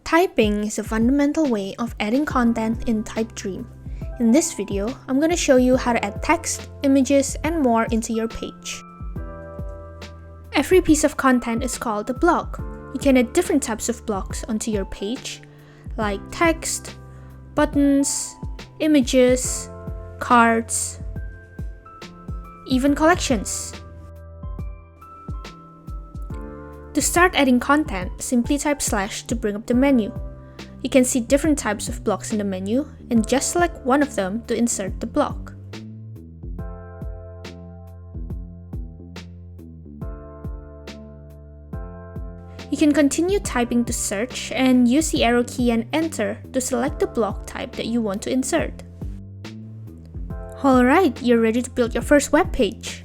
Typing is a fundamental way of adding content in Typedream. In this video, I'm going to show you how to add text, images, and more into your page. Every piece of content is called a block. You can add different types of blocks onto your page, like text, buttons, images, cards, even collections. To start adding content, simply type / to bring up the menu. You can see different types of blocks in the menu and just select one of them to insert the block. You can continue typing to search and use the arrow key and enter to select the block type that you want to insert. Alright, you're ready to build your first web page.